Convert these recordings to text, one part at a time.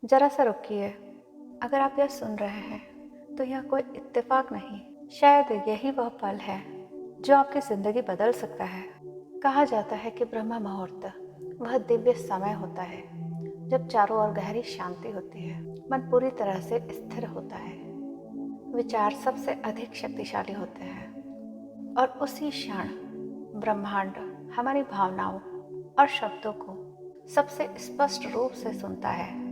जरा सा रुकिए। अगर आप यह सुन रहे हैं तो यह कोई इत्तेफाक नहीं, शायद यही वह पल है जो आपकी जिंदगी बदल सकता है। कहा जाता है कि ब्रह्म मुहूर्त वह दिव्य समय होता है जब चारों ओर गहरी शांति होती है, मन पूरी तरह से स्थिर होता है, विचार सबसे अधिक शक्तिशाली होते हैं और उसी क्षण ब्रह्मांड हमारी भावनाओं और शब्दों को सबसे स्पष्ट रूप से सुनता है।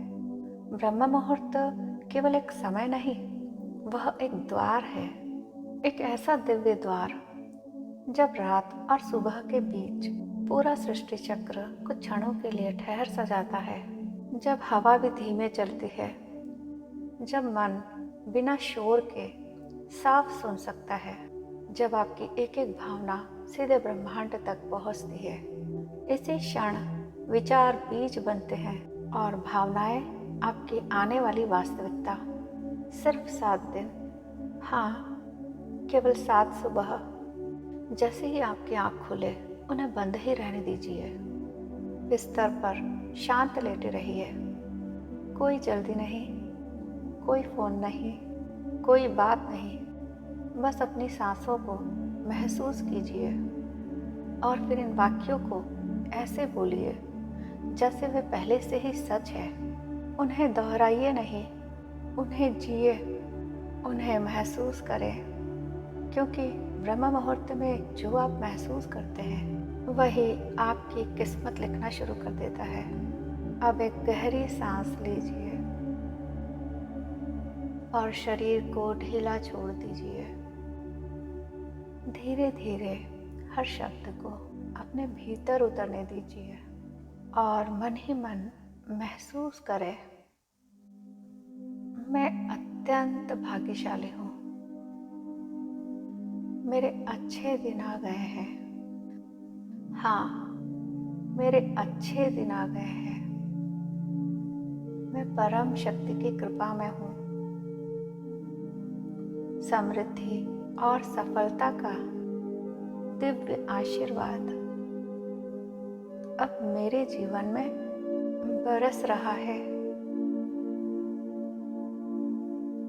ब्रह्म मुहूर्त केवल एक समय नहीं, वह एक द्वार है, एक ऐसा दिव्य द्वार जब रात और सुबह के बीच पूरा सृष्टि चक्र कुछ क्षणों के लिए ठहर सा जाता है, जब हवा भी धीमे चलती है, जब मन बिना शोर के साफ सुन सकता है, जब आपकी एक एक भावना सीधे ब्रह्मांड तक पहुंचती है। इसी क्षण विचार बीज बनते हैं और भावनाएं आपकी आने वाली वास्तविकता। सिर्फ 7 दिन, हाँ, केवल 7 सुबह। जैसे ही आपकी आंख खुले उन्हें बंद ही रहने दीजिए। बिस्तर पर शांत लेटे रहिए। कोई जल्दी नहीं, कोई फोन नहीं, कोई बात नहीं, बस अपनी सांसों को महसूस कीजिए और फिर इन वाक्यों को ऐसे बोलिए जैसे वे पहले से ही सच है। उन्हें दोहराइए नहीं, उन्हें जिए, उन्हें महसूस करें, क्योंकि ब्रह्म मुहूर्त में जो आप महसूस करते हैं वही आपकी किस्मत लिखना शुरू कर देता है। अब एक गहरी सांस लीजिए और शरीर को ढीला छोड़ दीजिए। धीरे धीरे हर शब्द को अपने भीतर उतरने दीजिए और मन ही मन महसूस करें, मैं अत्यंत भाग्यशाली हूँ। मेरे अच्छे दिन आ गए हैं। हाँ, मेरे अच्छे दिन आ गए हैं। मैं परम शक्ति की कृपा में हूँ। समृद्धि और सफलता का दिव्य आशीर्वाद अब मेरे जीवन में बरस रहा है।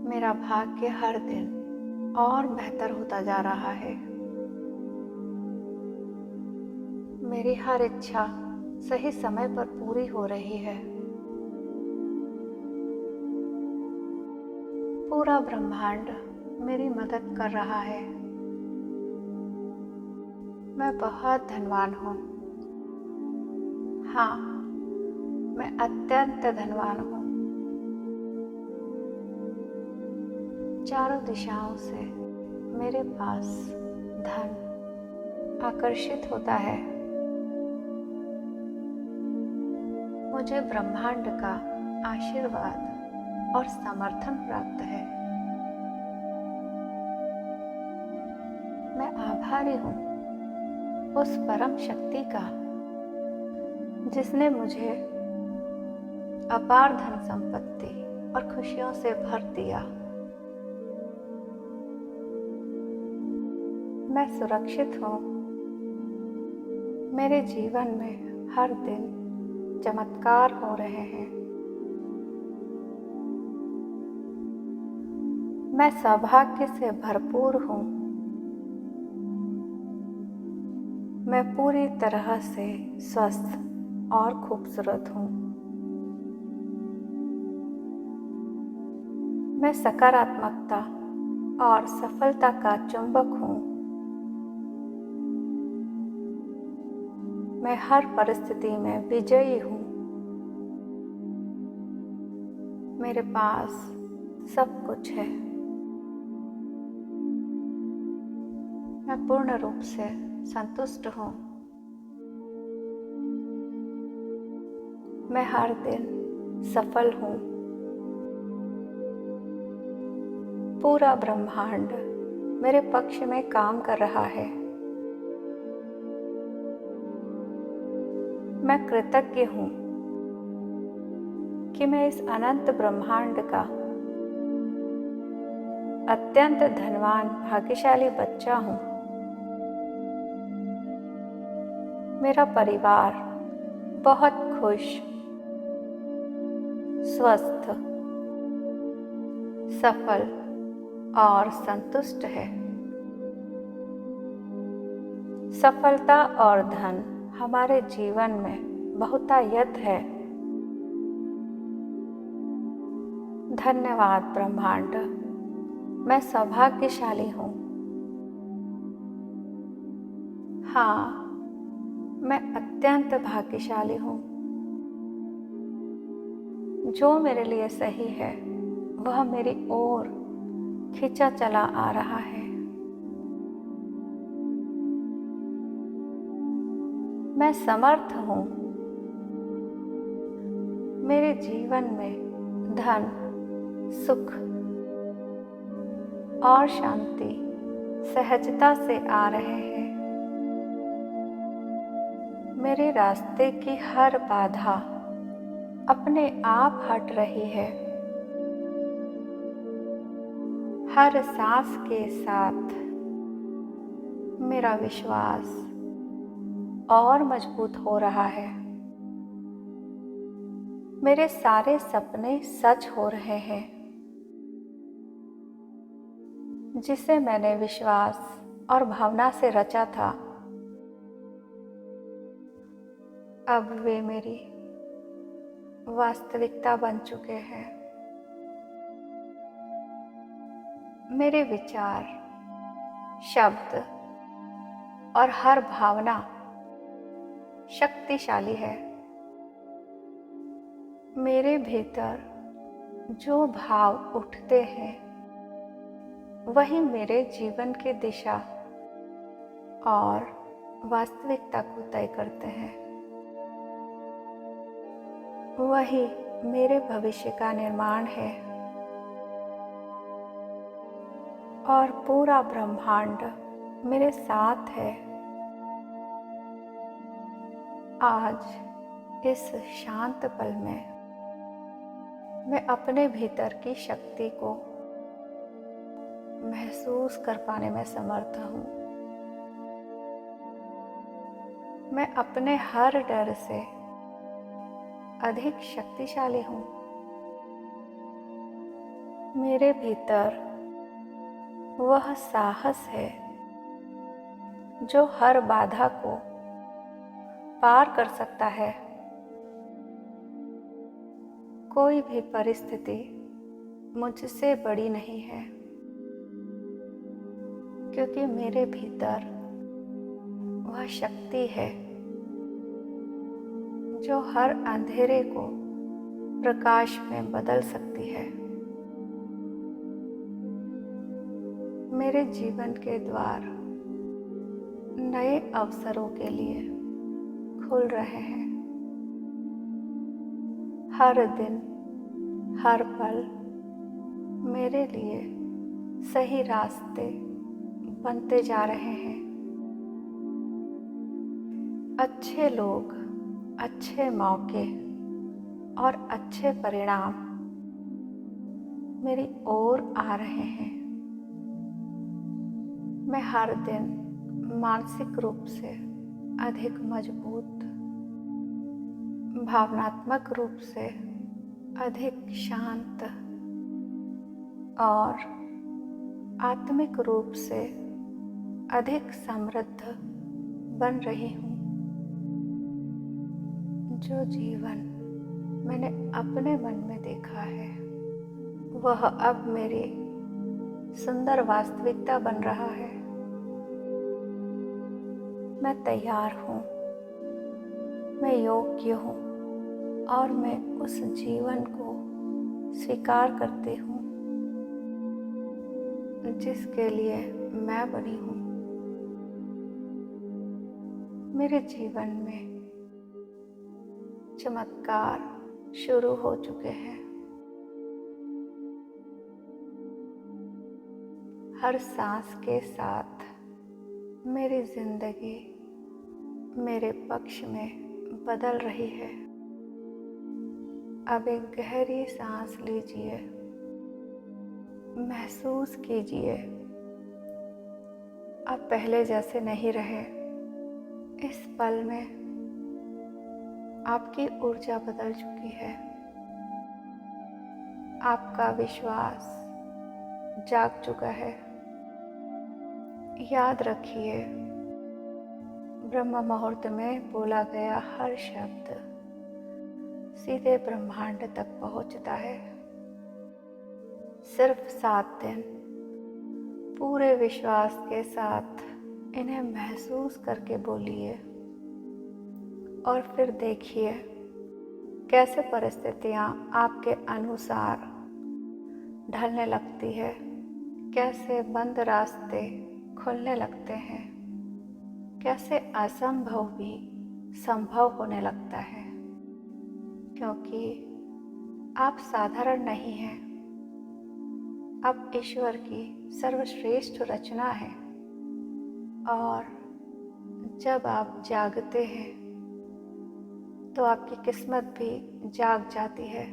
मेरा भाग्य हर दिन और बेहतर होता जा रहा है। मेरी हर इच्छा सही समय पर पूरी हो रही है। पूरा ब्रह्मांड मेरी मदद कर रहा है। मैं बहुत धनवान हूँ। हाँ, मैं अत्यंत धनवान हूँ। चारों दिशाओं से मेरे पास धन आकर्षित होता है। मुझे ब्रह्मांड का आशीर्वाद और समर्थन प्राप्त है। मैं आभारी हूँ उस परम शक्ति का जिसने मुझे अपार धन संपत्ति और खुशियों से भर दिया। मैं सुरक्षित हूँ। मेरे जीवन में हर दिन चमत्कार हो रहे हैं। मैं सौभाग्य से भरपूर हूँ। मैं पूरी तरह से स्वस्थ और खूबसूरत हूँ। मैं सकारात्मकता और सफलता का चुंबक हूँ। मैं हर परिस्थिति में विजयी हूँ। मेरे पास सब कुछ है। मैं पूर्ण रूप से संतुष्ट हूँ। मैं हर दिन सफल हूँ। पूरा ब्रह्मांड मेरे पक्ष में काम कर रहा है। मैं कृतज्ञ हूँ कि मैं इस अनंत ब्रह्मांड का अत्यंत धनवान भाग्यशाली बच्चा हूँ। मेरा परिवार बहुत खुश, स्वस्थ, सफल और संतुष्ट है। सफलता और धन हमारे जीवन में बहुतायत है। धन्यवाद ब्रह्मांड, मैं सौभाग्यशाली हूँ। हाँ, मैं अत्यंत भाग्यशाली हूँ। जो मेरे लिए सही है वह मेरी ओर खींचा चला आ रहा है। मैं समर्थ हूँ। मेरे जीवन में धन, सुख और शांति सहजता से आ रहे हैं। मेरे रास्ते की हर बाधा अपने आप हट रही है। हर सांस के साथ मेरा विश्वास और मजबूत हो रहा है। मेरे सारे सपने सच हो रहे हैं। जिसे मैंने विश्वास और भावना से रचा था, अब वे मेरी वास्तविकता बन चुके हैं। मेरे विचार, शब्द और हर भावना शक्तिशाली है। मेरे भीतर जो भाव उठते हैं वही मेरे जीवन की दिशा और वास्तविकता को तय करते हैं। वही मेरे भविष्य का निर्माण है और पूरा ब्रह्मांड मेरे साथ है। आज इस शांत पल में मैं अपने भीतर की शक्ति को महसूस कर पाने में समर्थ हूँ। मैं अपने हर डर से अधिक शक्तिशाली हूँ। मेरे भीतर वह साहस है जो हर बाधा को पार कर सकता है। कोई भी परिस्थिति मुझसे बड़ी नहीं है, क्योंकि मेरे भीतर वह शक्ति है जो हर अंधेरे को प्रकाश में बदल सकती है। मेरे जीवन के द्वार नए अवसरों के लिए खुल रहे हैं। हर दिन, हर पल मेरे लिए सही रास्ते बनते जा रहे हैं। अच्छे लोग, अच्छे मौके और अच्छे परिणाम मेरी ओर आ रहे हैं। मैं हर दिन मानसिक रूप से अधिक मजबूत, भावनात्मक रूप से अधिक शांत और आत्मिक रूप से अधिक समृद्ध बन रही हूँ। जो जीवन मैंने अपने मन में देखा है वह अब मेरी सुंदर वास्तविकता बन रहा है। मैं तैयार हूँ, मैं योग्य हूँ और मैं उस जीवन को स्वीकार करती हूँ जिसके लिए मैं बनी हूँ। मेरे जीवन में चमत्कार शुरू हो चुके हैं। हर सांस के साथ मेरी जिंदगी मेरे पक्ष में बदल रही है। अब एक गहरी सांस लीजिए, महसूस कीजिए अब पहले जैसे नहीं रहे। इस पल में आपकी ऊर्जा बदल चुकी है। आपका विश्वास जाग चुका है। याद रखिए, ब्रह्म मुहूर्त में बोला गया हर शब्द सीधे ब्रह्मांड तक पहुंचता है। सिर्फ 7 दिन पूरे विश्वास के साथ इन्हें महसूस करके बोलिए और फिर देखिए कैसे परिस्थितियां आपके अनुसार ढलने लगती है, कैसे बंद रास्ते खुलने लगते हैं, कैसे असंभव भी संभव होने लगता है। क्योंकि आप साधारण नहीं हैं, आप ईश्वर की सर्वश्रेष्ठ रचना है। और जब आप जागते हैं तो आपकी किस्मत भी जाग जाती है।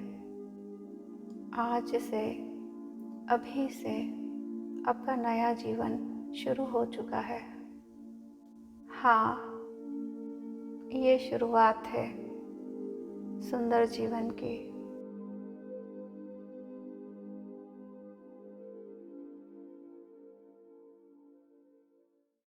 आज से, अभी से आपका नया जीवन शुरू हो चुका है। हाँ, ये शुरुआत है सुंदर जीवन की।